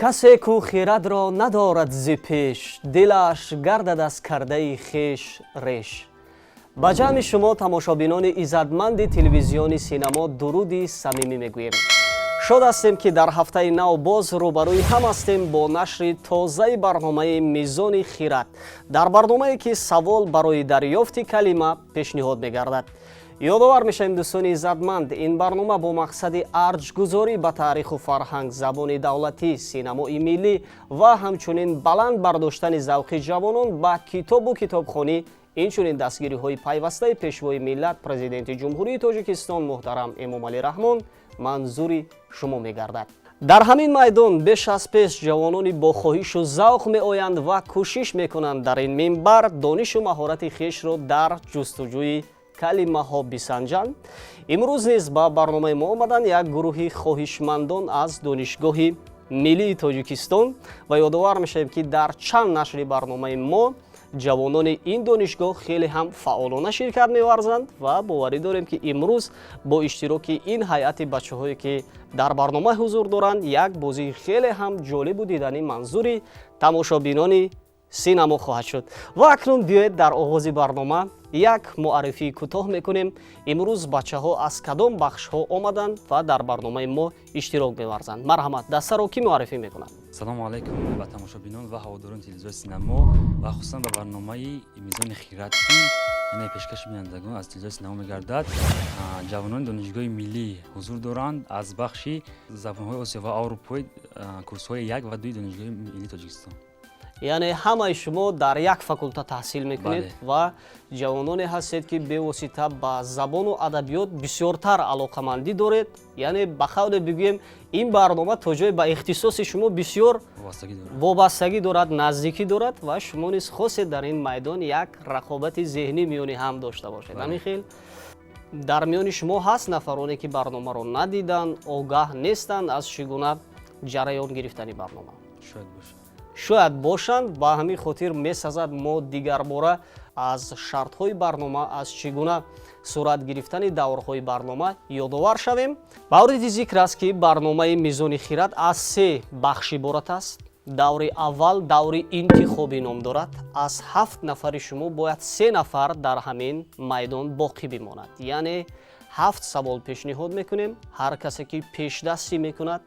کسی کو خیرد را ندارد ز پیش، دلش گردد از کرده خویش ریش. با جمع شما تماشابینان عزتمند تلویزیون سینما درودی صمیمی میگوییم. شاد هستیم که در هفته نو باز روبروی هم هستیم با نشر تازه برنامه میزانی خیرد. در برنامه‌ای که سوال برای دریافت کلمه پیشنهاد میگردد. یادآور میشیم دوستان عزتمند، این برنامه با مقصد ارجگذاری به تاریخ و فرهنگ زبان دولتی، سینمای ملی و همچنین بلند برداشتن ذوق جوانان با کتاب و کتابخوانی، اینچنین دستگیری‌های پیوسته پیشوای ملت پرزیدنت جمهوری تاجیکستان محترم امامعلی رحمان منظور شما میگردد. در همین میدان بیش از 5 جوانانی با خواهش و ذوق میآیند و کوشش میکنند در این منبر دانش و مهارت خویش را در جستجوی کلمه ها بسنجند. امروز نیز با برنامه ما آمدند یک گروه خواهشمندان از دانشگاه ملی تاجیکستان و یادآور میشیم که در چند نشر برنامه ما جوانان این دانشگاه خیلی هم فعالانه شرکت می‌ورزند و باوری داریم که امروز با اشتراک این هیئت بچه‌هایی که در برنامه حضور دارند یک بازی خیلی هم جالب و دیدنی منظور تماشابینان سینما خواهد شد. و اکنون بیایید در آغاز برنامه یک معرفی کوتاه میکنیم. امروز بچه‌ها از کدام بخش‌ها آمدند و در برنامه ما اشتراک می‌ورزند. مرحمت، دسته را کی معرفی میکنند؟ سلام علیکم به تماشابینان و هواداران تلویزیون سینما و خصوصا به برنامه میزان خیرات یعنی پیشکش بینندگان از تلویزیون سینما میگردد. جوانان دانشگاه ملی حضور دارند از بخش زبان‌های آسیا و اروپایی، کورس‌های 1 و 2 دانشگاه ملی تاجیکستان. یعنی همه شما در یک فاکولته تحصیل میکنید و جوانانی هستید که به واسطه با زبان و ادبیات بسیارتر علاقمندی دارید. یعنی به قول بگوییم این برنامه تا جای به اختصاص شما بسیار وابستگی دارد، نزدیکی دارد و شما نیز خواستید در این میدان یک رقابت ذهنی میانی هم داشته باشید. همین خیلی در میان شما هست نفرانی که برنامه رو ندیدن، آگاه نیستند از چگونه جریان گرفتن برنامه. شاید باشند. با همین خاطر می‌سازد ما دیگر باره از شرط‌های برنامه، از چگونه صورت گرفتن دورهای برنامه یادآور شویم. مورد ذکر است که برنامه میزان خیرات از 3 بخش عبارت است. دور اول دور انتخابی نام دارد. از 7 نفر شما باید 3 نفر در همین میدان باقی بماند. یعنی 7 سوال پیشنهاد میکنیم. هر کسی که پیش دستی میکند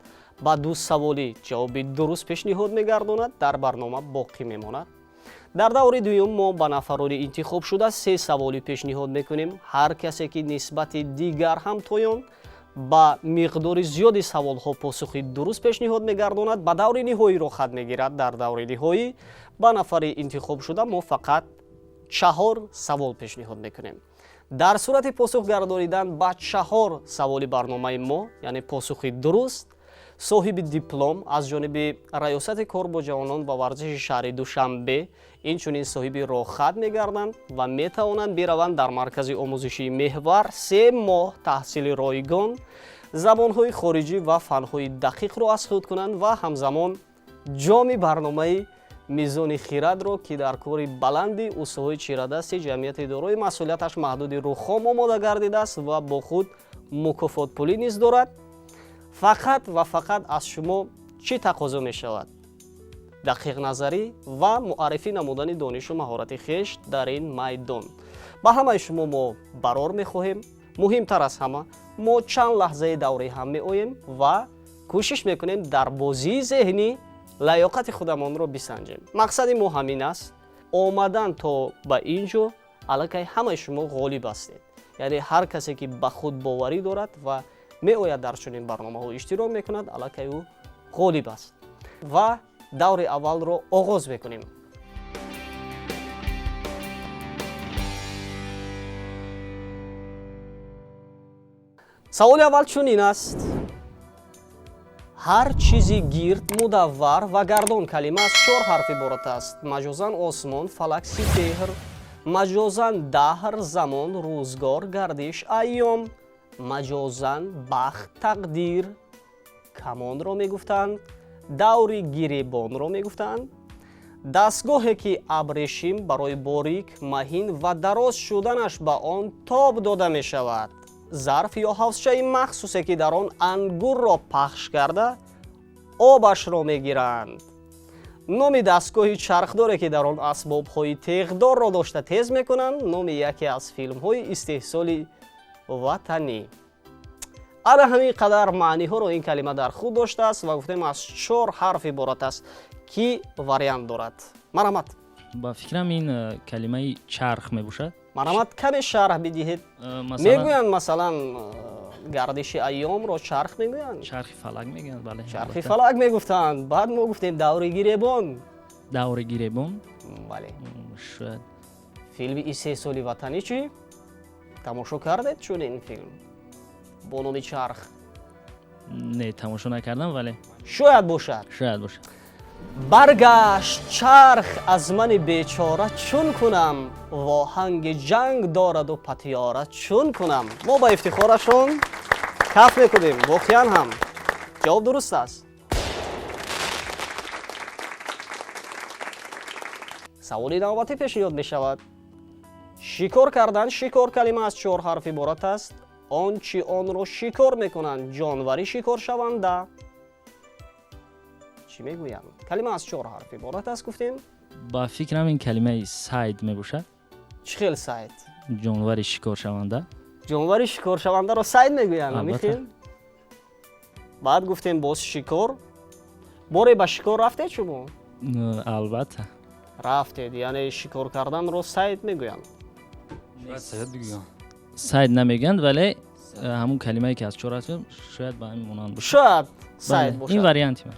با 2 سوالی جواب درست پیشنهاد میگرداند در برنامه باقی میماند. در دور دوم ما با نفران انتخاب شده 3 سوالی پیشنهاد میکنیم. هر کسی که نسبت دیگر هم تویان با مقدار زیادی سوال ها پاسخ درست پیشنهاد میگرداند با دور نهایی را خط میگیرد. در دور نهایی با نفر انتخاب شده ما فقط 4 سوال پیشنهاد میکنیم. در صورت پاسخ گردانیدن با 4 سوالی برنامه ما یعنی پاسخ درست، صاحب دیپلم از جانب ریاست کار با جوانان و ورزش شهر دوشنبه اینچنین صاحب راهخط میگردند و میتوانند بروند در مرکز آموزشی محور 3 ماه تحصیل رایگان، زبانهای خارجی و فنهای دقیق را از خود کنند و همزمان جام برنامه میزان خیرات را که در کار بلند اصول چیردست جمعیت دارای مسئولیتش محدود روخام آماده گردیده است و با خود مکافات پولی نیز دارد. فقط و فقط از شما چی تقاضا می شود؟ دقیق نظری و معرفی نمودن دانش و مهارت خویش در این میدان. با همه شما ما برار می خواهیم. مهمتر از همه ما چند لحظه دوره هم می آییم و کوشش می کنیم در بازی ذهنی لیاقت خودمان را بسنجیم. مقصد ما همین است. آمدن تا به اینجا الکی همه شما غالب هستید. یعنی هر کسی که به خود باوری دارد و می آید در چنین برنامه ها اشتراک می کند الکی او غالب است. و دور اول را آغاز میکنیم. سوال اول چنین است: هر چیزی گرد، مدور و گردان کلمه از 4 حرف عبارت است. مجازاً آسمان، فلک، سپهر، مجازاً دهر، زمان، روزگار، گردش، ایام، مجازاً بخت، تقدیر، کمان را میگفتند، دوری گریبان را میگفتند، دستگاهی که ابریشم برای باریک، مهین و دراز شدنش به آن تاب داده می شود، ظرف یا حوضچه مخصوصی که در آن انگور را پخش کرده обашро мегиранд. номи дастгоҳи чархдоре ки дар он асбобҳои теғдорро дошта тез мекунанд номи яке аз филмҳои истеҳсоли ватанӣ. ана ҳамин қадар маъниҳоро ин калима дар худ доштааст ва гуфтем аз 4 ҳарф иборат аст ки вариант дорад. марҳамат. ба фикрам ин калимаи чарх мебошад. марҳамат, каме шарҳ бидиҳед. мегӯянд масалан гардиши айёмро чарх мегӯянд. чархи фалак мегӯянд, бале. чархи фалак мегуфтанд. баъд мо гуфтем даври гиребон. даври гиребон? бале. шояд. филми истеҳсоли ватанӣ чӣ? тамошо кардед чунин филм бо номи чарх? Не, тамошо накардам, вале шояд бошад. шояд бошад. баргашт чарх аз мани бечора чун кунам, воҳанги ҷанг дораду патиёра чун кунам. мо ба ифтихорашон каф мекунем. воқеан ҳам ҷавоб дуруст аст. саволи навбатӣ пешниҳод мешавад. шикор кардан. шикор калима аз 4 ҳарф иборат аст. он чи онро шикор мекунанд. ҷонварӣ шикоршаванда. чӣ мегӯянд? калима аз 4 ҳарф иборат аст гуфтем. ба фикрам ин калимаи сайд мебошад. чӣ хел сайд? ҷонвари шикоршаванда. ҷонвари шикоршавандаро сайд мегӯянд. Албатта. баъд гуфтем боз шикор. боре ба шикор рафтед шумо? албатта рафтед, яъне шикор карданро сайд мегӯянд. Саят бигӯям. сайд намегӯянд, вале ҳамун калимае ки аз 4 ҳарф шояд ба ҳамин монанд бошад. шояд сайд Бале, бошад. ин варианти ман.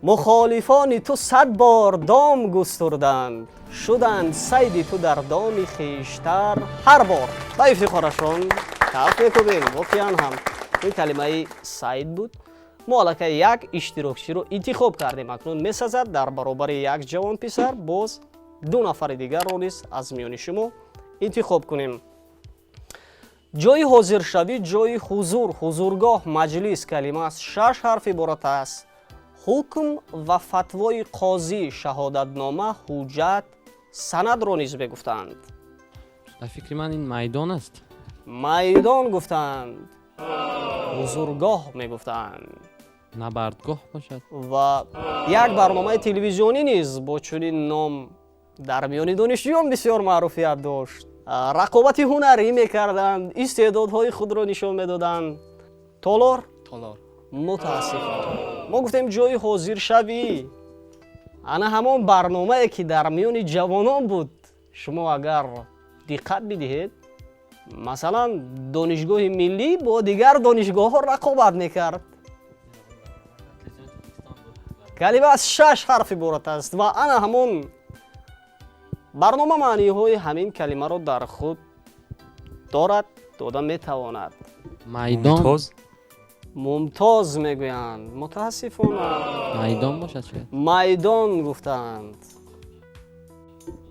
мухолифони ту 100 бор дом густурданд, шуданд сайди ту дар доми хиштар ҳар бор. ба ифтихорашон каф мекунем. воқеан ҳам ин калимаи сайд буд. мо аллакай як иштирокчиро интихоб кардем. акнун месазад дар баробари як ҷавон писар боз 2 нафари дигарро низ аз миёни шумо интихоб кунем. ҷои ҳозиршавӣ, ҷои ҳузур, ҳузургоҳ, маҷлис калима аз 6 ҳарф иборат аст. ҳукм ва фатвои қозӣ, шаҳодатнома, ҳуҷҷат, санадро низ мегуфтанд. ба фикри ман ин майдон аст. майдон гуфтанд. ҳузургоҳ мегуфтанд. набардгоҳ бошад. ва як барномаи телевизионӣ низ бо чунин ном дар миёни донишҷӯён бисёр маъруфият дошт. рақобати ҳунарӣ мекарданд, истеъдодҳои худро нишон медоданд. толор мутаассифона мо гуфтем ҷои ҳозиршавӣ. ана ҳамон барномае ки дар миёни ҷавонон буд. шумо агар диққат бидиҳед, масалан донишгоҳи миллӣ бо дигар донишгоҳҳо рақобат мекард. калима аз 6 ҳарф иборат аст ва ана ҳамон барнома маъниҳои ҳамин калимаро дар худ дорад, дода метавонад. майдон. мумтоз мегӯянд. мутаассифона майдон бошад шояд. майдон гуфтанд.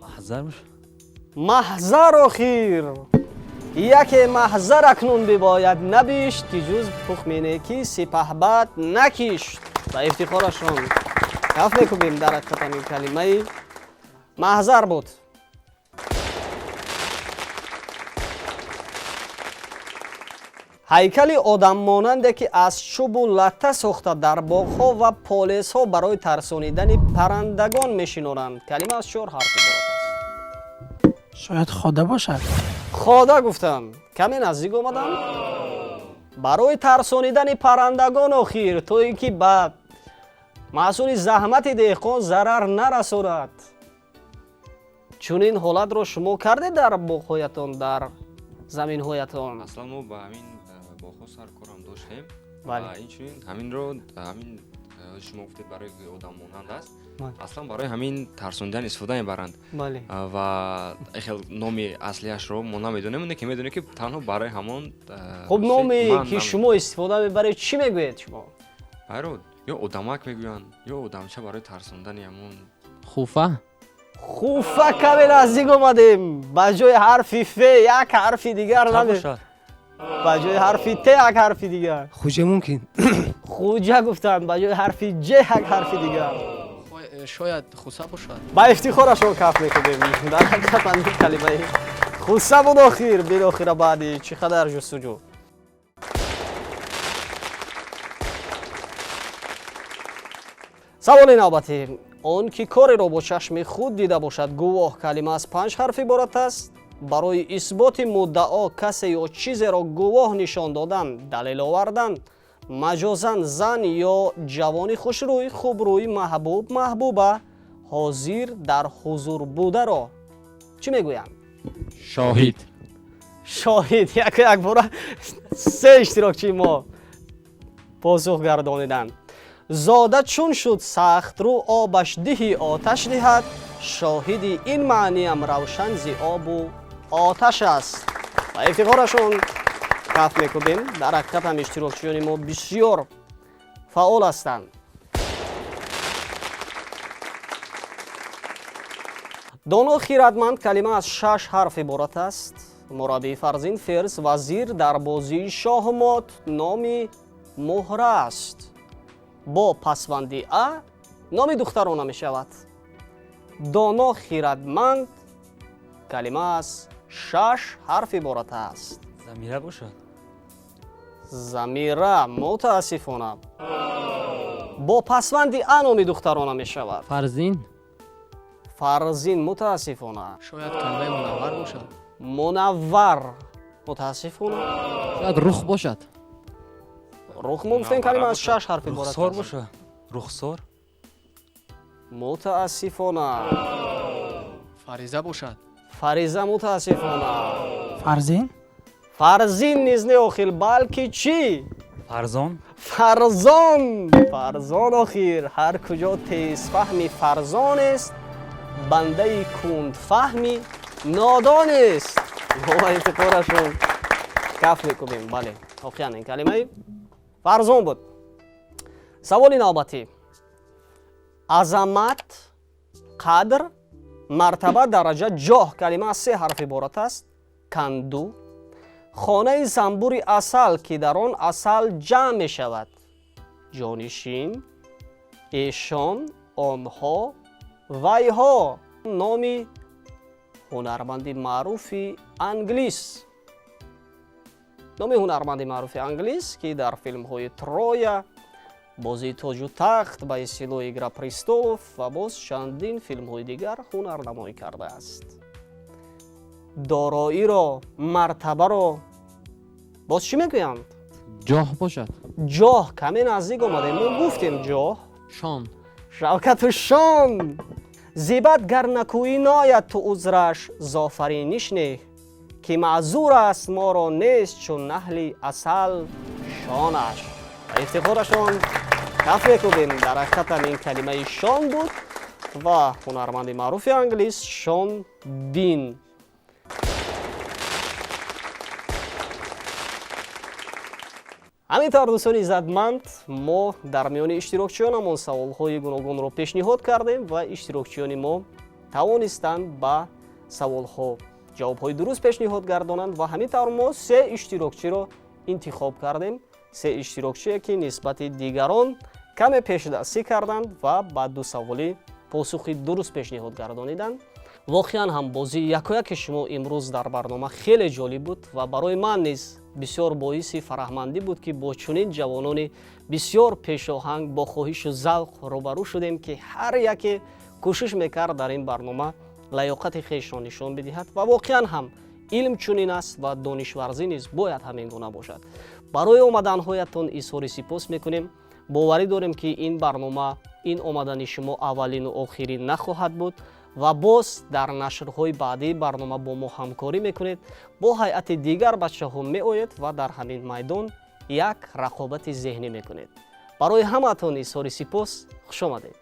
маҳзар бошад. маҳзар охир. яке маҳзар акнун бибояд набишт ки ҷуз тухми некӣ сипаҳбад накишт. ба ифтихорашон каф мекунем. дар ҳақиқат ҳамин калимаи маҳзар буд. ҳайкали одаммонанде ки аз чӯбу латта сохта дар боғҳо ва полесҳо барои тарсонидани паррандагон мешинонанд. калима аз 4 ҳарф иборат аст. шояд хода бошад. хода гуфтам. каме наздик омадам. барои тарсонидани паррандагон охир, то ин ки ба маҳсули заҳмати деҳқон зарар нарасонад. чунин ҳолатро шумо кардед дар боғҳоятон, дар заминҳоятон? аслан мо ба ҳамин боғҳо сар корам доштем. Бале. ва инчунин ҳаминро ҳамин шумо гуфтед барои одаммонанд аст. Бале. аслан барои ҳамин тарсонидан истифода мебаранд. бале. ва хел номи аслиашро мо намедонем, ки медонем ки танҳо барои ҳамон хуб номе ки шумо истифода мебаред чӣ мегӯед шумо? байро ё одамак мегӯянд ё одамча барои тарсондани ҳамон хуфа. хуфа каме наздик омадем. ба ҷои ҳарфи фе як ҳарфи дигар наме. ба ҷои ҳарфи те як ҳарфи дигар. хуҷа мумкин. хуҷа гуфтанд. ба ҷои ҳарфи ҷе як ҳарфи дигар. шояд хуса бошад. ба ифтихорашон каф мекунем. дар ҳақиқат ҳамин калимаи хуса буд охир. билохира баъди чӣ қадар ҷустуҷӯ. саволи навбатӣ. он ки кореро бо чашми худ дида бошад гувоҳ калима аз 5 ҳарф иборат аст. барои исботи муддао касе ё чизеро гувоҳ нишон додан, далел овардан, маҷозан зан ё ҷавони хушрӯй, хубрӯй, маҳбуб, маҳбуба ҳозир дар ҳузур бударо чӣ мегӯянд? شاهد шоҳид. як бора се иштирокчии мо посух гардониданд. зода чун шуд сахтрӯ обаш диҳи оташ диҳад, шоҳиди ин маъниам равшан зи обу оташ аст. ва ифтихорашон каф мекубем. дар ҳақиқат ҳам иштирокчиёни мо бисёр фаъол ҳастанд. доно хирадманд калима аз 6 ҳарф иборат аст. мураббии фарзин ферз вазир дар бозии шоҳмот номи муҳра аст. бо пасванди а номи духтарона мешавад. доно хирадманд калима аз 6 ҳарф иборат аст. замира бошад. замира мутаассифона бо пасванди а номи духтарона мешавад. فرزین фарзин мутаассифона شاید کلمه منور باشد. мунаввар мутаассифона شاید رخ باشد рух мо гуфтем калима аз 6 ҳарф иборат рухсор аст. бошад. рухсор. мутаассифона فریضه باشد. фариза мутаассифона فرزین фарзин низ не охил балки чӣ? фарзон. фарзон. фарзон охир ҳар куҷо тезфаҳми фарзонест, бандаи кундфаҳми нодонест. ва ифтихорашон каф мекубем. бале охиян ин калимаи фарзон буд. саволи навбатӣ. азамат, қадр, мартаба, дараҷа, ҷоҳ калима аз 3 ҳарф иборат аст. канду хонаи занбури асал ки дар он асал ҷамъ мешавад. ҷонишин, эшон, онҳо, вайҳо номи ҳунарманди маъруфи англис. номи ҳунарманди маъруфи англис ки дар филмҳои троя, бозии тоҷу тахт, ба истилоҳи игра престолов ва боз чандин филмҳои дигар ҳунарнамоӣ кардааст. дороиро, мартабаро боз чӣ мегӯянд? جاه باشد ҷоҳ каме наздик омадем. мо гуфтем ҷоҳ شان шавкату шон. зибат гар накӯӣ нояд ту узраш зофариниш неҳ, ки маъзур аст моро нест чун наҳли асал шонаш. ва ифтихорашон каф мекубем. дар ҳақиқатам ин калимаи шон буд ва ҳунарманди маъруфи англис шон бин. ҳаминтавр дӯстони иззатманд, мо дар миёни иштирокчиёнамон саволҳои гуногунро пешниҳод кардем ва иштирокчиёни мо тавонистанд ба саволҳо ҷавобҳои дуруст пешниҳод гардонанд ва ҳаминтавр мо 3 иштирокчиро интихоб кардем. 3 иштирокчие ки нисбати дигарон каме пешдастӣ карданд ва ба 2 саволӣ посухи дуруст пешниҳод гардониданд. воқеан ҳам бозии якояки шумо имрӯз дар барнома хеле ҷолиб буд ва барои ман низ бисёр боиси фараҳмандӣ буд ки бо чунин ҷавонони бисёр пешоҳанг бо хоҳишу завқ рӯбарӯ шудем ки ҳар яке кӯшиш мекард дар ин барнома лаёқати хешро нишон бидиҳад ва воқеан ҳам илм чунин аст ва донишварзӣ низ бояд ҳамин гуна бошад. барои омаданҳоятон изҳори сипос мекунем. боварӣ дорем ки ин барнома, ин омадани шумо аввалину охирин нахоҳад буд ва боз дар нашрҳои баъдии барнома бо мо ҳамкорӣ мекунед. бо ҳайати дигар бачаҳо меоед ва дар ҳамин майдон як рақобати зеҳнӣ мекунед. барои ҳамаатон изҳори сипос. хушомадед.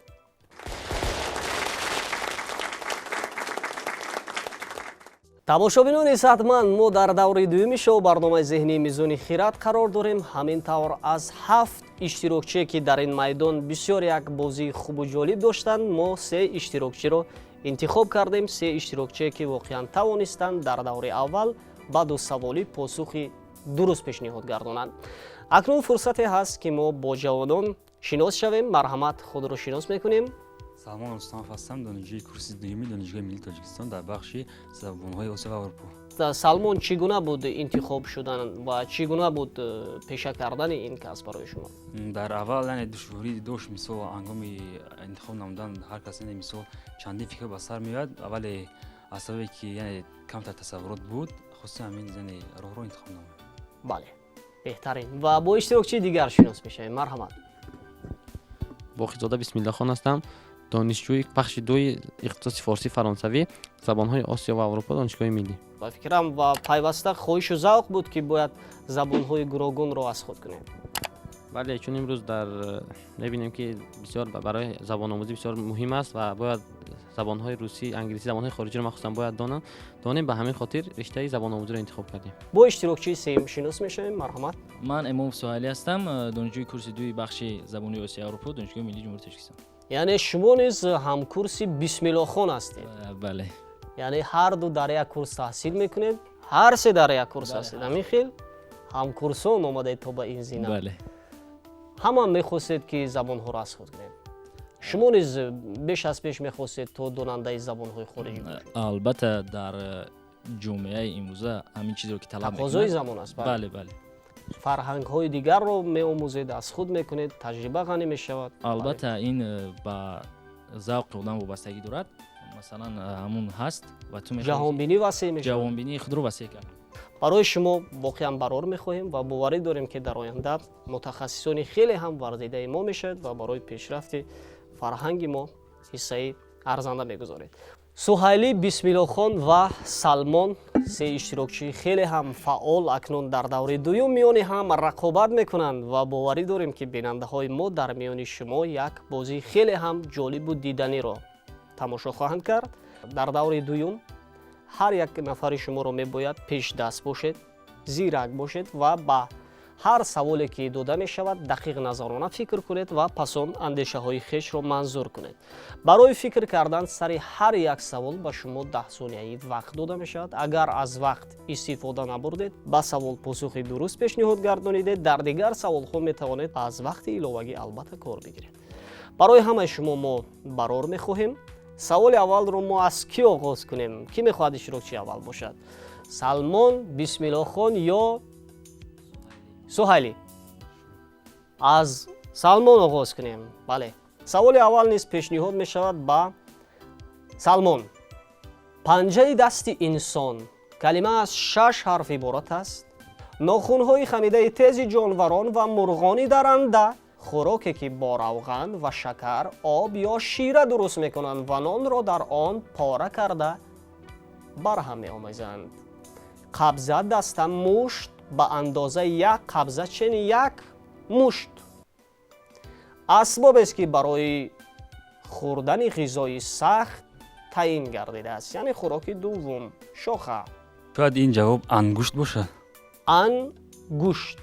тамошобинони иззатманд, мо дар даври дуюми шоу барномаи зеҳнии мизони хирад қарор дорем. ҳамин тавр аз 7 иштирокчие ки дар ин майдон бисёр як бозии хубу ҷолиб доштанд, мо 3 иштирокчиро интихоб кардем. 3 иштирокчие ки воқеан тавонистанд дар даври аввал ба 2 саволӣ посухи дуруст пешниҳод гардонанд. акнун фурсате ҳаст ки мо бо ҷавонон шинос шавем. марҳамат, худро шинос мекунем. салмон рустамов ҳастам, донишҷӯи курси дуюми донишгоҳи миллии тоҷикистон дар бахши забонҳои осиё ва аврупо. аст Салмон чӣ гуна буд интихоб шудан ва чӣ гуна буд пеша кардани ин касб барои шумо? дар аввал яъне душворӣ дошт, мисол ҳангоми интихоб намудан ҳар кас яъне мисол чандин фикр ба сар меояд, аввале аз сабабе ки яъне камтар тасаввурот буд, хусусан ҳамин яъне роҳро интихоб намудам. бале, беҳтарин. ва бо иштирокчии дигар шинос мешавем. марҳамат. боқизода бисмиллахон ҳастам. донишҷӯи бахши 2 ихтисоси форсӣ фаронсавӣ, забонҳои осиё ва аврупо, донишгоҳи миллӣ. ба фикрам ва пайваста хоҳишу завқ буд ки бояд забонҳои гуногунро аз худ кунем. бале, чун имрӯз дар мебинем ки бисёр барои забономӯзӣ бисёр муҳим аст ва бояд забонҳои русӣ, англисӣ, забонҳои хориҷиро махсусан бояд донем. Ба ҳамин хотир риштаи забономӯзиро интихоб кардем. бо иштирокчии сеюм шинос мешавем. марҳамат. ман эмом суҳайли ҳастам, донишҷӯи курси 2 бахши забони осиё аврупо, донишгоҳи миллии ҷумҳурии Тоҷикистон. яъне шумо низ ҳамкурси бисмиллохон ҳастед. бале, яъне ҳар ду дар як курс таҳсил мекунед, ҳар се дар як курс ҳастед. ҳамин хел ҳамкурсон омадед то ба ин зина. бале. ҳама мехостед ки забонҳоро аз худ кунед. шумо низ беш аз пеш мехостед то донандаи забонҳои хориҷӣ бошед. албатта дар ҷомеаи имрӯза ҳамин чизеро ки талаб тақозои замон аст. бале, бале. фарҳангҳои дигарро меомӯзед, аз худ мекунед, таҷриба ғанӣ мешавад. албатта ин ба завқи одам вобастагӣ дорад. масалан ҳамун ҳаст ва ту ҷаҳонбинӣ васеъ мешавад. ҷаҳонбинии худро васеъ кард. барои шумо воқеан барор мехоҳем ва боварӣ дорем ки дар оянда мутахассисони хеле ҳам варзидаи мо мешавад ва барои пешрафти фарҳанги мо ҳиссаи арзанда мегузоред. суҳайли, бисмиллохон ва Салмон, се иштирокчии хеле ҳам фаъол, акнун дар даври дуюм миёни ҳам рақобат мекунанд ва боварӣ дорем ки бинандаҳои мо дар миёни шумо як бозии хеле ҳам ҷолибу диданиро тамошо хоҳанд кард. дар даври дуюм ҳар як нафари шуморо мебояд пешдаст бошед, зирак бошед ва ба ҳар саволе ки дода мешавад дақиқназарона фикр кунед ва пас он андешаҳои хешро манзур кунед. барои фикр кардан сари ҳар як савол ба шумо 10 сонияи вақт дода мешавад. агар аз вақт истифода набурдед, ба савол посухи дуруст пешниҳод гардонидед, дар дигар саволҳо метавонед аз вақти иловагӣ албатта кор бигиред. барои ҳамаи шумо мо барор мехоҳем. саволи аввалро мо аз кӣ оғоз кунем? Кӣ мехоҳад иштирокчии аввал бошад? Салмон, бисмиллохон ё суҳайли? аз Салмон оғоз кунем. бале. саволи аввал низ пешниҳод мешавад ба Салмон. панҷаи дасти инсон калима аз 6 ҳарф иборат аст. нохунҳои хамидаи тези ҷонварон ва мурғони даранда хӯроке ки бо равған ва шакар, об ё шира дуруст мекунанд ва нонро дар он пора карда барҳам меомезанд. қабза даста мушт ба андозаи як қабза чени як мушт. асбобест ки барои хӯрдани ғизои сахт таъин гардидааст. яъне хӯроки дуввум шоха. шояд ин ҷавоб ангушт бошад. ангушт.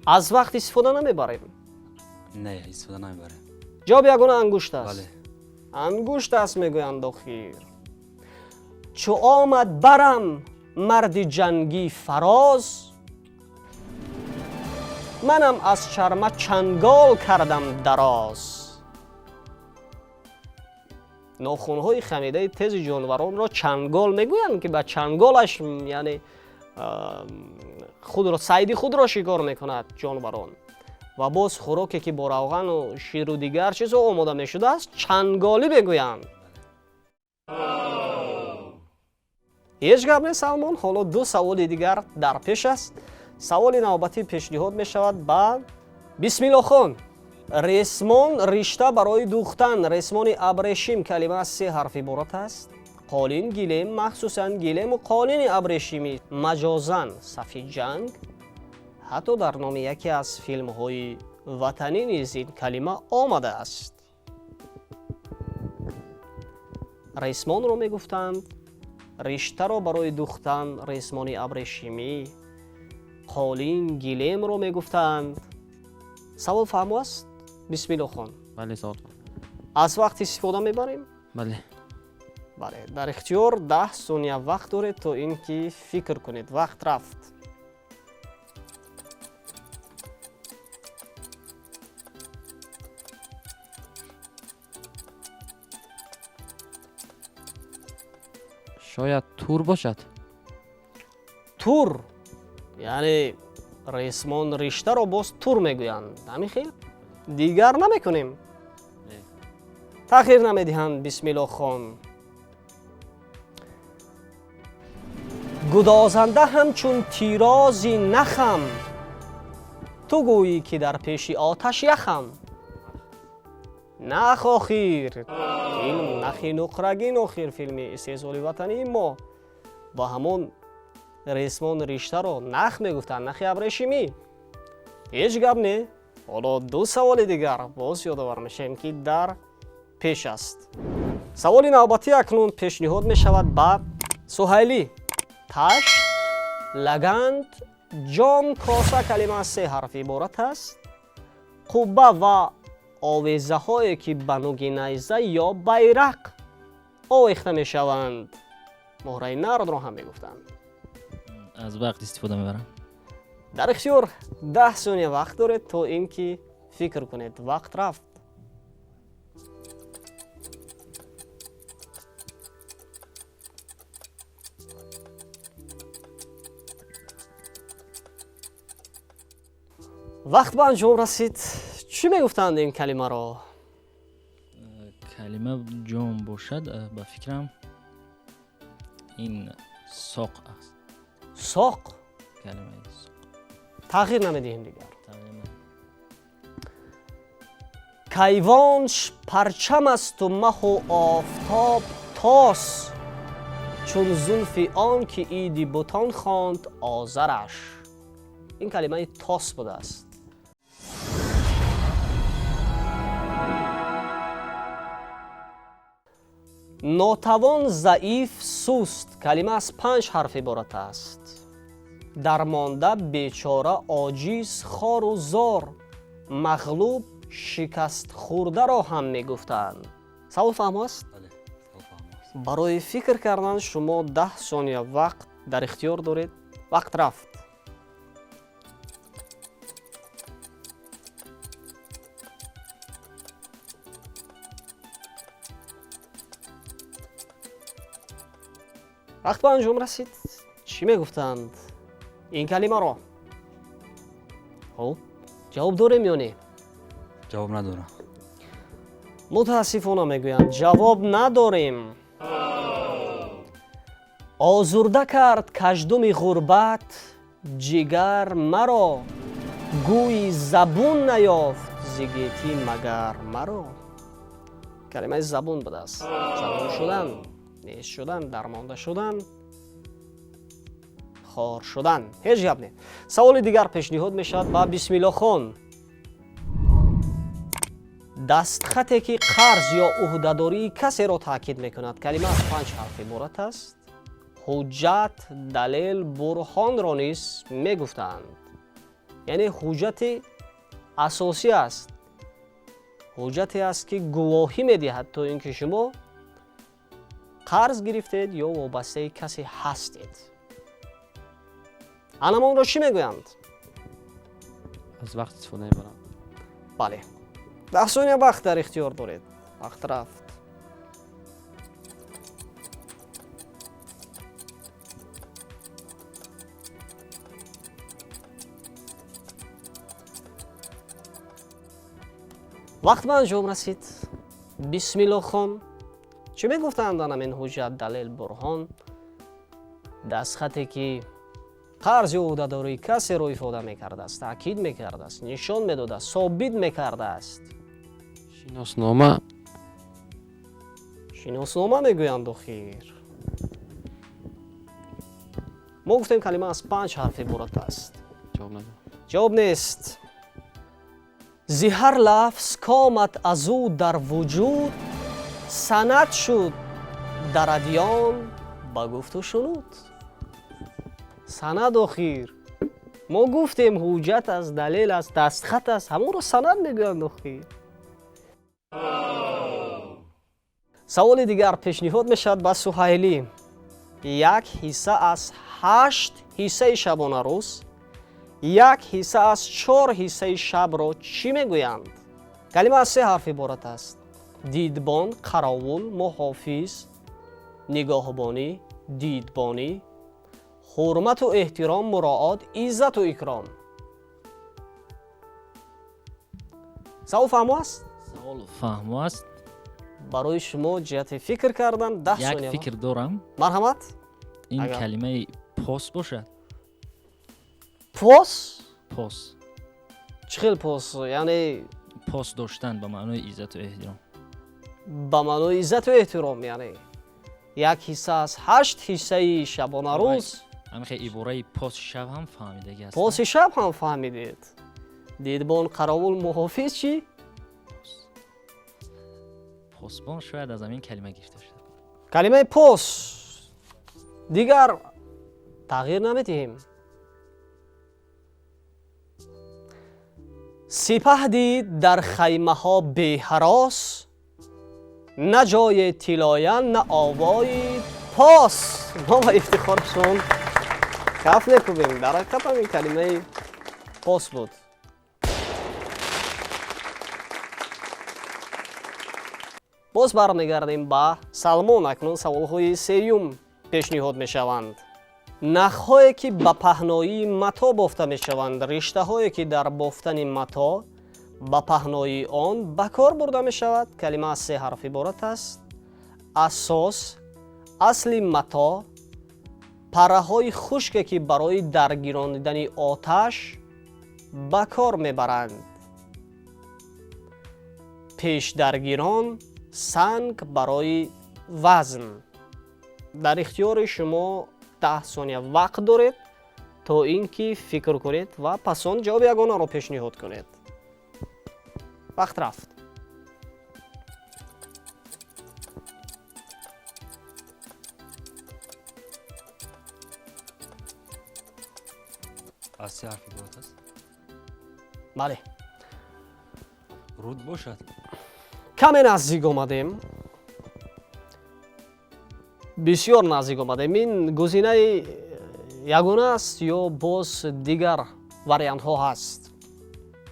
аз вақт истифода намебарем? не, истифода намебарем. ҷавоб ягона ангушт аст. бале. ангушт аст мегӯянд охир. чу омад барам марди ҷангӣ фароз, манам аз чарма чангол кардам дароз. нохунҳои хамидаи тези ҷонваронро чангол мегӯянд ки ба чанголаш яъне худро сайди худро шикор мекунад ҷонварон ва боз хӯроке ки бо равғану ширу дигар чизо омода мешудааст чанголӣ мегӯянд. ҳеҷ гап нест Салмон. ҳоло 2 саволи дигар дар пеш аст. саволи навбатӣ пешниҳод мешавад ба бисмиллохон. ресмон ришта барои духтан. ресмони абрешим калима аз 3 ҳарф иборат аст. қолин гилем, махсусан гилему қолини абрешимӣ маҷозан сафи ҷанг. ҳатто дар номи яке аз филмҳои ватанӣ низ ин калима омадааст. ресмонро мегуфтанд, риштаро барои духтан ресмони абрешимӣ, қолин гилемро мегуфтанд. савол фаҳмо аст? бисмиллохон. бале савол. аз вақт истифода мебарем? бале. бале. дар ихтиёр 10 сония вақт доред то ин ки фикр кунед. вақт рафт. шояд тур бошад. тур, яъне ресмон риштаро боз тур мегӯянд. Ҳамин хел дигар намекунем. тағйир намедиҳанд. бисмиллохон. гудозанда ҳамчун тирози нахам, ту гӯӣ ки дар пеши оташ яхам. нах охир филм нахи нуқрагин охир филми истеҳсоли ватании мо ба ҳамон ресмон риштаро нах мегуфтанд, нахи абрешимӣ. ҳеҷ гап не. ҳоло ду саволи дигар боз ёдовар мешавем ки дар пеш аст. саволи навбатӣ акнун пешниҳод мешавад ба суҳайлӣ. ташт, лаганд, ҷом, коса калима аз се ҳарф иборат аст. қубба ва овезаҳое ки ба нуги найза ё байрақ овехта мешаванд. моҳраи нардро ҳам мегуфтанд. аз вақт истифода мебарам. дар ихтиёр 10 сония вақт доред то ин ки фикр кунед. вақт рафт. вақт ба анҷом расид. чӣ мегуфтанд ин калимаро? калима ҷом бошад, ба фикрам ин соқ аст. соқ. калимаи соқ. тағйир намедиҳем дигар. Тағйир не. кайвонш парчам асту маҳу офтоб тос, чун зулфи он ки иди бутон хонд озараш. ин калимаи тос будааст. нотавон, заиф, суст калима аз 5 ҳарф иборат аст. дармонда, бечора, оҷиз, хору зор, мағлуб, шикаст хурдаро ҳам мегуфтанд. савол фаҳм аст? барои фикр кардан шумо 10 сония вақт дар ихтиёр доред. вақт рафт. вақт ба анҷом расид. чӣ мегуфтанд ин калимаро? ҷавоб дорем ё не? ҷавоб надорам. мутаассифона мегӯянд ҷавоб надорем. озурда кард каждуми ғурбат ҷигар маро, гӯи забун наёфт зигети магар маро. калимаи забун будааст. забун шудан, нест шудан, дармонда шудан, хор шудан. ҳеҷ гап не. саволи дигар пешниҳод мешавад ба бисмиллохон. дастхате ки қарз ё уҳдадории касеро таъкид мекунад. калима аз 5 ҳарф иборат аст. ҳуҷҷат, далел, бурҳонро низ мегуфтанд. яъне ҳуҷҷати асосӣ аст. ҳуҷҷате аст ки гувоҳӣ медиҳад то ин ки шумо қарз гирифтед ё вобастаи касе ҳастед. анамонро чӣ мегӯянд? аз вақт истифода мебарам. бале. 10 сония вақт дар ихтиёр доред. вақт рафт. вақт ба анҷом расид. бисмиллохон. чӣ мегуфтанд анамин ҳуҷҷат, далел, бурҳон? дастхате ки қарз ё уҳдадории касеро ифода мекардааст, таъкид мекардааст, нишон медодааст, собит мекардааст. шиноснома. шиноснома мегӯянд охир. мо гуфтем калима аз 5 ҳарф иборат аст. ҷавоб надорам. ҷавоб нест. зиҳар лафз комат азу дар вуҷуд, санад шуд дар адён ба гуфту шунуд. санад охир. мо гуфтем ҳуҷҷат аст, далел аст, дастхат аст, ҳамонро санад мегӯянд охир. саволи дигар пешниҳод мешавад ба суҳайлӣ. як ҳисса аз 8 ҳиссаи шабонарӯз, як ҳисса аз 4 ҳиссаи шабро чӣ мегӯянд? калима аз 3 ҳарф иборат аст. дидбон, қаровул, муҳофиз, нигоҳбонӣ, дидбонӣ, ҳурмату эҳтиром, муроот, иззату икром. савол фаҳмо аст? савол фаҳмо аст. барои шумо ҷиҳати фикр кардан 10 як сония. фикр дорам. марҳамат. ин Агар- калимаи пос бошад. пос? пос. чӣ хел пос? яъне пос доштан ба маънои иззату эҳтиром. ба маънои иззату эҳтиром, яъне як ҳисса аз 8 ҳиссаи шабонарӯз. ҳамихе ибораи поси шаб ҳам фаҳмидаги аст. поси шаб ҳам фаҳмидед. дидбон қаровул муҳофиз чӣ? посбон шояд аз ҳамин калима гирифта шуда. калимаи пос дигар тағйир намедиҳем. сипаҳ дид дар хаймаҳо беҳарос, на ҷои тилоян, на овои пос. мо ба ифтихоршон каф мекубем. дар ҳақиқат ҳамин калимаи пос буд. боз бармегардем ба Салмон. акнун саволҳои сеюм пешниҳод мешаванд. нахҳое ки ба паҳноии мато бофта мешаванд, риштаҳое ки дар бофтани мато ба паҳноии он ба кор бурда мешавад. калима аз 3 ҳарф иборат аст. асос, асли мато, парраҳои хушке ки барои даргиронидани оташ ба кор мебаранд. пешдаргирон, санг барои вазн. дар ихтиёри шумо 10 сония вақт доред то ин ки фикр кунед ва пасон ҷавоби ягонаро пешниҳод кунед. вақт рафт. аз се ҳарф иборат аст. бале, руд бошад. каме наздик омадем. бисёр наздик омадем. ин гузинаи ягона аст ё боз дигар вариантҳо ҳаст?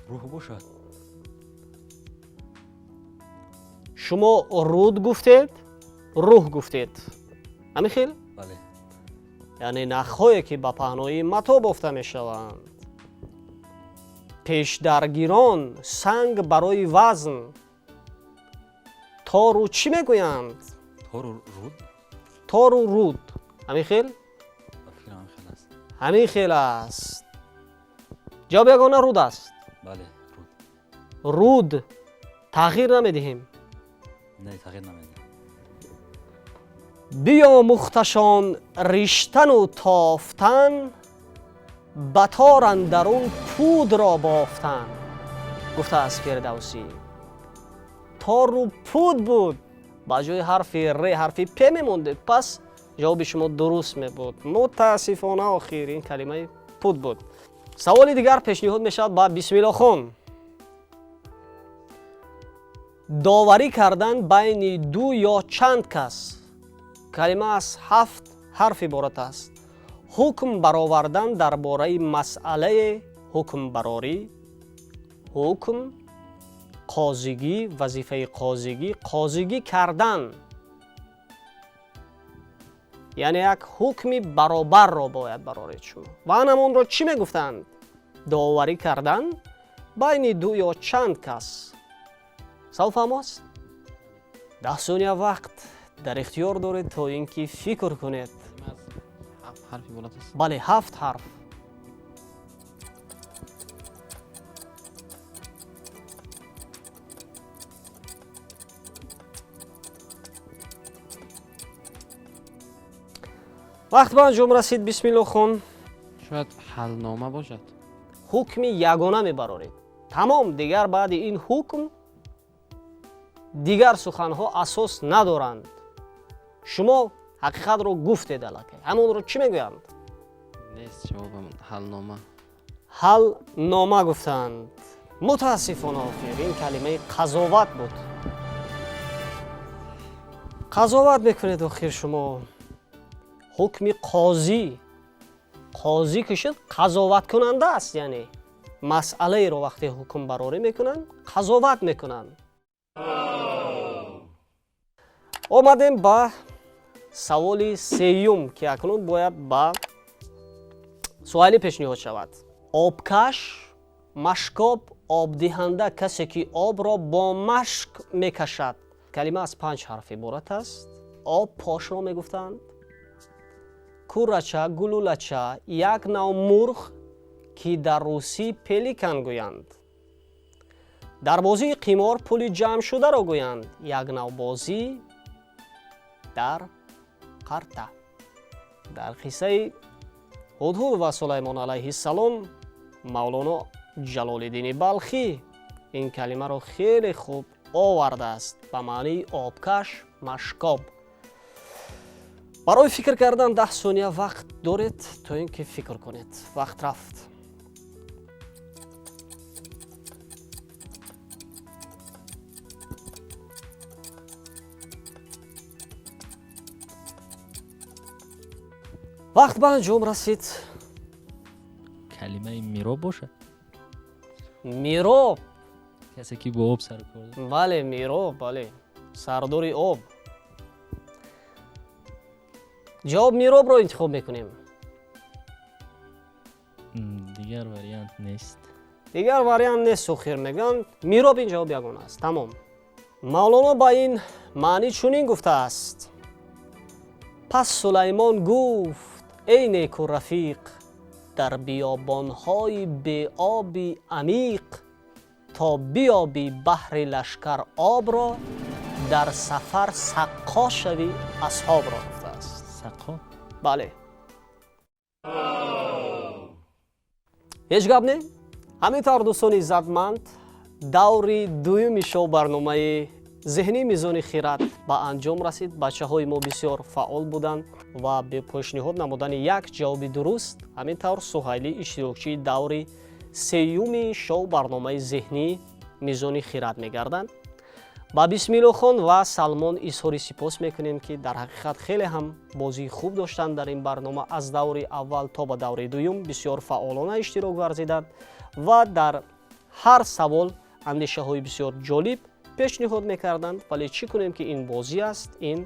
рӯҳ бошад. шумо руд гуфтед, рӯҳ гуфтед. ҳамин хел? бале. яъне нахҳое ки ба паҳнои мато бофта мешаванд. пешдаргирон, санг барои вазн. тору чӣ мегӯянд? тору руд. тору руд. ҳамин хел? ба фикрам ҳамин хел аст. ҳамин хел аст. ҷавоби ягона руд аст. бале, руд. руд тағйир намедиҳем. не, тағйир намедиҳем. биёмӯхташон риштану тофтан, ба тор андарун пудро бофтан. гуфтааст фирдавсӣ. тору пуд буд. ба ҷои ҳарфи р ҳарфи п мемондед. пас ҷавоби шумо дуруст мебуд. мутаассифона охир ин калимаи пуд буд. саволи дигар пешниҳод мешавад ба бисмиллохон. доварӣ кардан байни ду ё чанд кас. калима аз 7 ҳарф иборат аст. ҳукм баровардан дар бораи масъалае ҳукмбарорӣ. ҳукм, қозигӣ, вазифаи қозигӣ, қозигӣ кардан. яъне як ҳукми баробарро бояд бароред шумо. ва анамонро чӣ мегуфтанд? доварӣ кардан байни ду ё чанд кас. савол фаҳмо аст? 10 сония вақт дар ихтиёр доред то ин ки фикр кунед. ҳарф иборат аст. бале, 7 ҳарф. вақт ба анҷом расид. бисмиллохон. шояд ҳалнома бошад. ҳукми ягона мебароред. тамом. дигар баъди ин ҳукм дигар суханҳо асос надоранд. шумо ҳақиқатро гуфтед аллакай. ҳамонро чӣ мегӯянд? нест ҷавобам ҳалнома. ҳалнома гуфтанд. мутаассифона охир ин калимаи қазоват буд. қазоват мекунед охир шумо. ҳукми қозӣ. қозӣ кишид қазоваткунанда аст. яъне масъалаеро вақте ҳукмбарорӣ мекунанд, қазоват мекунанд. омадем ба саволи сеюм ки акнун бояд ба суайли пешниҳод шавад. Обкаш, машкоб, обдиҳанда касе ки обро бо машк мекашад. Калима аз 5 ҳарф иборат аст. Об пошро мегуфтанд. Курача, гулулача, як нав мурғ ки дар русӣ пеликан гӯянд. дар бозии қимор пули ҷамъшударо гӯянд. як нав бозӣ дар қарта. дар қиссаи ҳудҳуд ва сулаймон алайҳиссалом мавлоно ҷалолиддини балхӣ ин калимаро хеле хуб овардааст ба маънии обкаш, машкоб. барои фикр кардан 10 сония вақт доред то ин ки фикр кунед. вақт рафт. вақт ба анҷом расид. калимаи мироб бошад. мироб. касе ки бо об сар кор дорад. бале, мироб, бале. сардори об. ҷавоб миробро интихоб мекунем. дигар вариант нест. дигар вариант нест. охир мегӯянд мироб ин ҷавоб ягона аст. тамом. мавлоно ба ин маънӣ чунин гуфтааст. пас сулаймон гуфт: эй неку рафиқ, дар биёбонҳои беоби амиқ, то биёбӣ баҳри лашкар обро, дар сафар саққо шавӣ асҳобро. гуфтааст. саққо? бале. ҳеҷ гап не? ҳамин тавр дӯстони иззатманд, даври дуюми шоу барномаи зеҳни мизони хирад ба анҷом расид. бачаҳои мо бисёр фаъол буданд ва бе пешниҳод намудани як ҷавоби дуруст ҳамин тавр суҳайли иштирокчии даври сеюми шоу барномаи зеҳни мизони хирад мегарданд. ба бисмиллохон ва салмон изҳори сипос мекунем ки дар ҳақиқат хеле ҳам бозии хуб доштанд дар ин барнома. аз даври аввал то ба даври дуюм бисёр фаъолона иштирок варзиданд ва дар ҳар савол андешаҳои бисёр ҷолиб пешниҳод мекарданд. вале чӣ кунем ки ин бозӣ аст, ин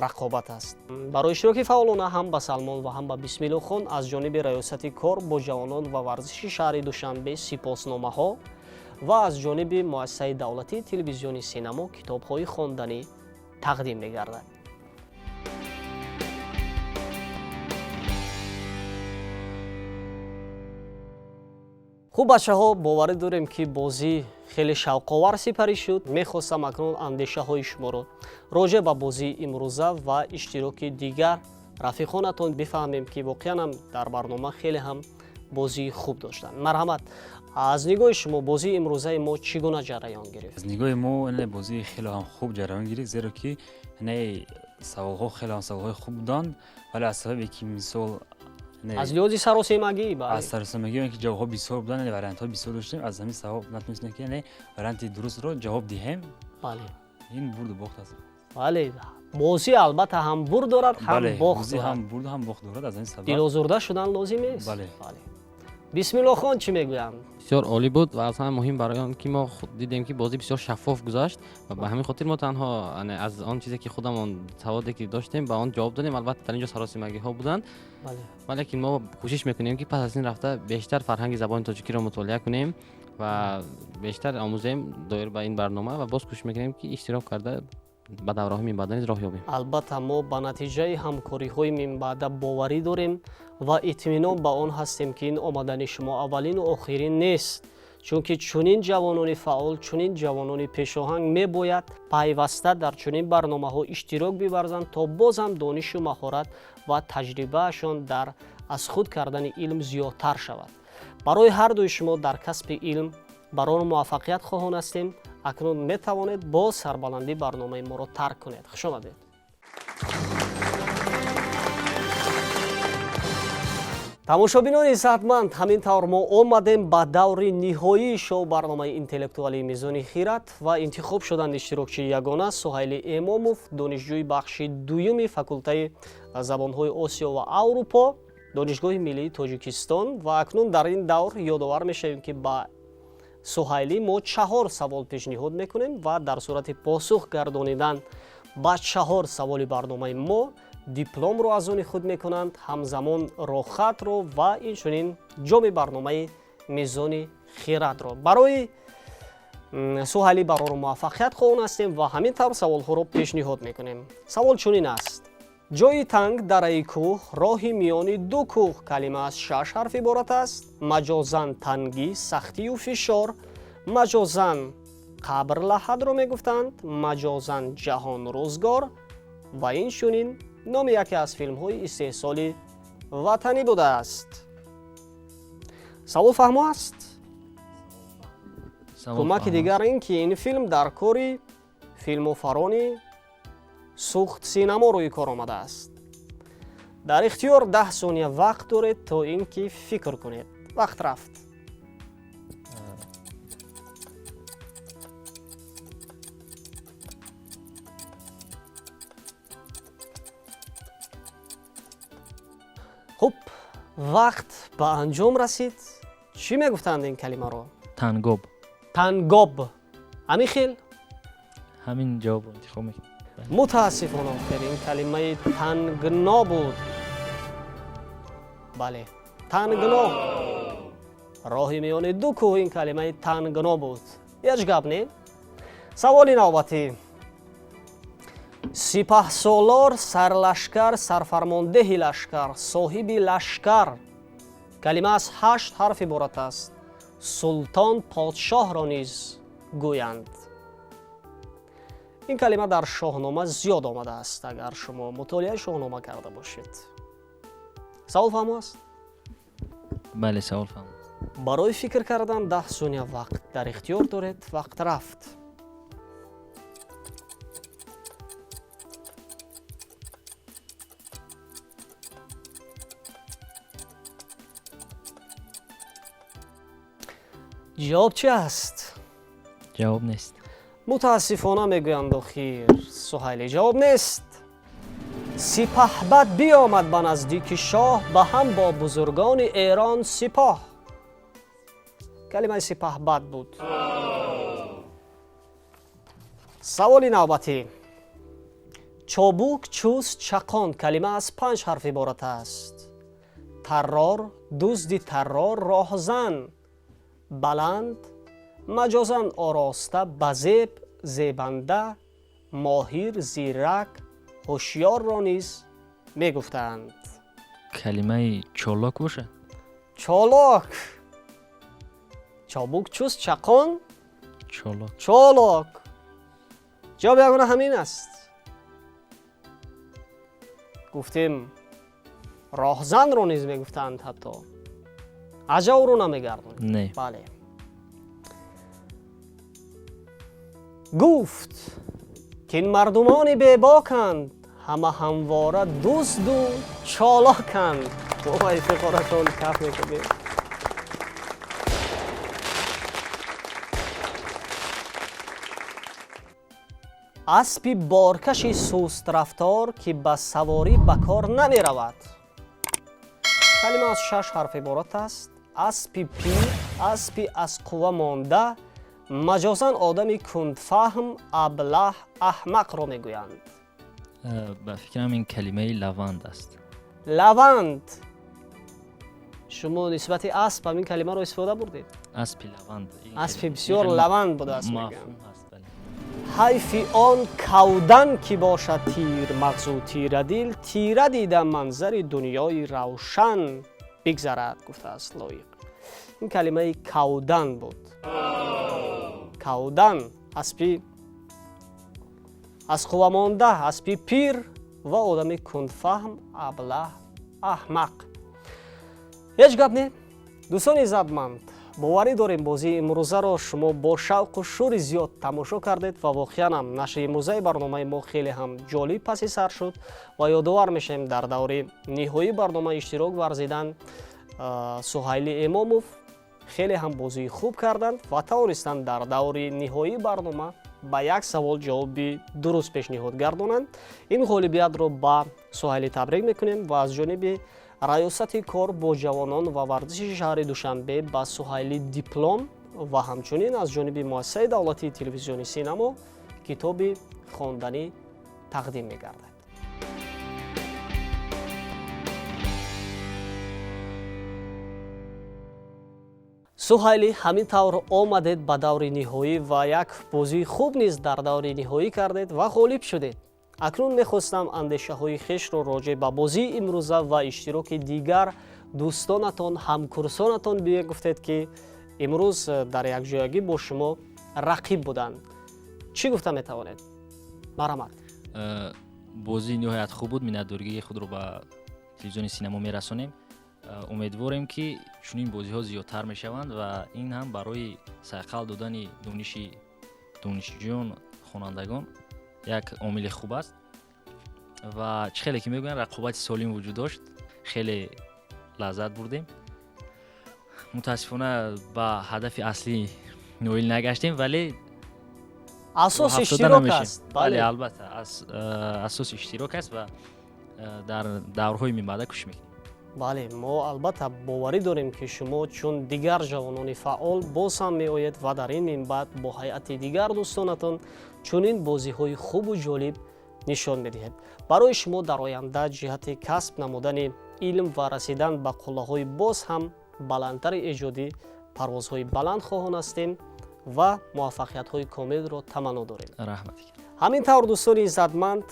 рақобат аст. барои иштироки фаъолона ҳам ба салмон ва ҳам ба бисмиллохон аз ҷониби раёсати кор бо ҷавонон ва варзиши шаҳри душанбе сипосномаҳо ва аз ҷониби муассисаи давлатии телевизиони синамо китобҳои хонданӣ тақдим мегардад. хуб бачаҳо, боварӣ дорем ки бозӣ хеле шавқовар сипарӣ шуд. мехостам акнун андешаҳои шуморо роҷеъ ба бозии имрӯза ва иштироки дигар рафиқонатон бифаҳмем ки воқеан ҳам дар барнома хеле ҳам бозии хуб доштанд. марҳамат, аз нигоҳи шумо бозии имрӯзаи мо чӣ гуна ҷараён гирифт? аз нигоҳи мо бозии хеле ҳам хуб ҷараён гирифт, зеро ки саволҳо хеле ҳам саволҳои хуб буданд, вале аз сабабе ки мисол аз лиҳози саросемагӣ аз саросемагӣ ки ҷавобҳо бисёр буданд, вариантҳо бисёр доштем, аз ҳамин сабаб натонистем ки варианти дурустро ҷавоб диҳем. бале, ин бурду бохт аст. бале, бозӣ албатта ҳам бурд дорад, ҳам бохт дорад. ҳам бурд ҳам бохт дорад. аз ҳамин сабаб дилозурда шудан лозим нест. бале. бисмиллохон чӣ мегӯянд? бисёр оли буд ва аз ҳама муҳим барои он ки мо дидем ки бозӣ бисёр шаффоф гузашт ва ба ҳамин хотир мо танҳо аз он чизе ки худамон саводе ки доштем ба он ҷавоб додем. албатта дар инҷо саросимагиҳо буданд, вале ки мо кӯшиш мекунем ки пас аз ин рафта бештар фарҳанги забони тоҷикиро мутолиа кунем ва бештар омӯзем доир ба ин барнома ва боз кӯшиш мекунем ки иштирок карда ба давраҳои минбаъда роҳ ёбем. албатта мо ба натиҷаи ҳамкориҳои минбаъда боварӣ дорем ва итминон ба он ҳастем ки ин омадани шумо аввалину охирин нест, чунки чунин ҷавонони фаъол, чунин ҷавонони пешоҳанг мебояд пайваста дар чунин барномаҳо иштирок биварзанд то бозам донишу маҳорат ва таҷрибаашон дар аз худ кардани илм зиёдтар шавад. барои ҳардуи шумо дар касби илм барои муваффақият хоҳон ҳастем. акнун метавонед бо сарбаландӣ барномаи моро тарк кунед. хуш омадед. тамошобинони иззатманд, ҳамин тавр мо омадем ба даври ниҳоии шоу барномаи интеллектуалии мизони хирад ва интихоб шуданд иштирокчии ягона суҳайли эмомов, донишҷӯи бахши дуюми факултаи забонҳои осиё ва аврупо, донишгоҳи миллии Точикистон. ва акнун дар ин давр ёдовар мешавем ки ба суҳайли мо 4 савол пешниҳод мекунем ва дар сурати посух гардонидан ба 4 саволи барномаи мо дипломро аз они худ мекунанд, ҳамзамон рохатро ва инчунин ҷоми барномаи мизони хирадро. Барои суҳали бароро муваффақият хоҳон ҳастем ва ҳамин тавр саволҳоро пешниҳод мекунем. Савол чунин аст: ҷои танг дараи кӯҳ, роҳи миёни ду кӯҳ калима аз 6 ҳарф иборат аст. Маҷозан тангӣ, сахтию фишор, маҷозан қабр лаҳадро мегуфтанд, маҷозан ҷаҳон рӯзгор ва инчунин номи яке аз филмҳои истеҳсоли ватанӣ будааст. Савол фаҳмо аст? кӯмаки дигар ин ки ин филм дар кори филмофарони сухт синамо рӯи кор омадааст. дар ихтиёр 10 сония вақт доред то ин ки фикр кунед. вақт рафт. хуб, вақт ба анҷом расид. чӣ мегуфтанд ин калимаро? тангоб. тангоб. ҳамин хел? ҳамин ҷавобро интихоб мекунем. мутаассифона охир ин калимаи тангно буд. бале, тангно. роҳи миёни ду кӯҳ ин калимаи тангно буд. ҳеҷ гап не? саволи навбатӣ. сипаҳсолор, сарлашкар, сарфармондеҳи лашкар, соҳиби лашкар. калима аз 8 ҳарф иборат аст. султон подшоҳро низ гӯянд. ин калима дар шоҳнома зиёд омадааст, агар шумо мутолиаи шоҳнома карда бошед. савол фаҳмо аст? бале, савол фаҳмо. барои фикр кардан 10 сония вақт дар ихтиёр доред. вақт рафт. ҷавоб чӣ аст? ҷавоб нест. мутаассифона мегӯянд охир суҳайли ҷавоб нест. сипаҳбад биёмад ба наздики шоҳ, ба ҳам бо бузургони эрон сипоҳ. калимаи сипаҳбад буд. саволи навбатӣ. чобук, чуст, чақон. калима аз 5 ҳарф иборат аст. таррор, дузди таррор, роҳзан. баланд, маҷозан ороста, базеб, зебанда, моҳир, зирак, ҳушёрро низ мегуфтанд. калимаи чолок бошад. чолок. чобук, чуст, чақон, чолок. чолок. ҷавоб ягона ҳамин аст. гуфтем роҳзанро низ мегуфтанд ҳатто. аҷавро намегардонед. не. бале. гуфт ки ин мардумони бебоканд, ҳама ҳамвора дузду чолоканд. вой, фиқорашон каф мекунед. аспи боркаши сустрафтор ки ба саворӣ ба кор намеравад. калима аз 6 ҳарф иборат аст. аспи пир, аспи аз қувва монда, маҷозан одами кундфаҳм, аблаҳ, аҳмақро мегӯянд. ба фикрам ин калимаи лаванд аст. лаванд. шумо нисбати асп ҳамин калимаро истифода бурдед? аспи лаванд. аспи бисёр лаванд будааст мегӯянд. мафҳум аст. бале. ҳайфи он кавдан ки бошад тир мағзу тирадил, тира дида манзари дунёи равшан бигзарад, гуфтааст лоиқ. ин калимаи кавдан буд. кавдан аспи аз қувва монда, аспи пир ва одами кундфаҳм, аблаҳ, аҳмақ. ҳеҷ гап не? дӯстони иззатманд, боварӣ дорем бозии имрӯзаро шумо бо шавқу шӯри зиёд тамошо кардед ва воқеан ҳам нашри имрӯзаи барномаи мо хеле ҳам ҷолиб паси сар шуд ва ёдовар мешавем дар даври ниҳоии барнома иштирок варзидан суҳайли эмомов хеле ҳам бозии хуб карданд ва тавонистанд дар даври ниҳоии барнома ба як савол ҷавоби дуруст пешниҳод гардонанд. ин ғолибиятро ба суҳайли табрик мекунем ва аз ҷониби раёсати кор бо ҷавонон ва варзиши шаҳри душанбе ба суҳайли диплом ва ҳамчунин аз ҷониби муассисаи давлатии телевизиони синамо китоби хонданӣ тақдим мегардад. суҳайли ҳамин тавр омадед ба даври ниҳоӣ ва як бозии хуб низ дар даври ниҳоӣ кардед ва ғолиб шудед. акнун мехостам андешаҳои хешро роҷеъ ба бозии имрӯза ва иштироки дигар дӯстонатон ҳамкурсонатон бигуфтед ки имрӯз дар якҷоягӣ бо шумо рақиб буданд. чӣ гуфта метавонед? марҳамат. бозии ниҳоят хуб буд. миннатдоригии худро ба телевизиони синемо мерасонем. умедворем ки чунин бозиҳо зиёдтар мешаванд ва ин ҳам барои сайқал додани донишҷӯён хонандагон як омили хуб аст ва чӣ хеле ки мегӯянд рақобати солим вуҷуд дошт. хеле лаззат бурдем. мутаассифона ба ҳадафи аслӣ ноил нагаштем, вале асос иштирок аст. бале, албатта асос иштирок аст ва дар даврҳои минбаъда кӯшиш мекунем. бале, мо албатта боварӣ дорем ки шумо чун дигар ҷавонони фаъол боз ҳам меоед ва дар ин минбаъд бо ҳайати дигар дӯстонатон чунин бозиҳои хубу ҷолиб нишон медиҳед. барои шумо дар оянда ҷиҳати касб намудани илм ва расидан ба қуллаҳои боз ҳам баландтари эҷодӣ парвозҳои баланд хоҳон ҳастем ва муваффақиятҳои комилро таманно дорем. раҳмат. ҳамин тавр дӯстони иззатманд,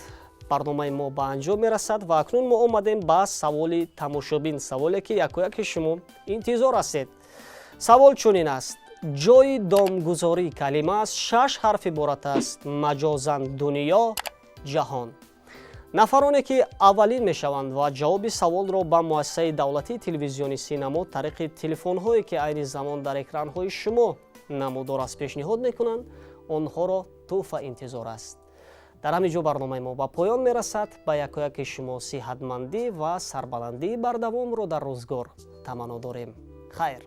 барномаи мо ба анҷом мерасад ва акнун мо омадем ба саволи тамошобин, саволе ки якояки шумо интизор ҳастед. савол чунин аст: ҷои домгузории калимааш 6 ҳарф иборат аст, маҷозан дунё, ҷаҳон. нафароне ки аввалин мешаванд ва ҷавоби саволро ба муассисаи давлатии телевизиони синемо тариқи телефонҳое ки айни замон дар экранҳои шумо намудор аст пешниҳод мекунанд, онҳоро тӯҳфа интизор аст. дар ҳамин ҷо барномаи мо ба поён мерасад. ба якояки шумо сиҳатмандӣ ва сарбаландии бардавомро дар рӯзгор таманно дорем. хайр.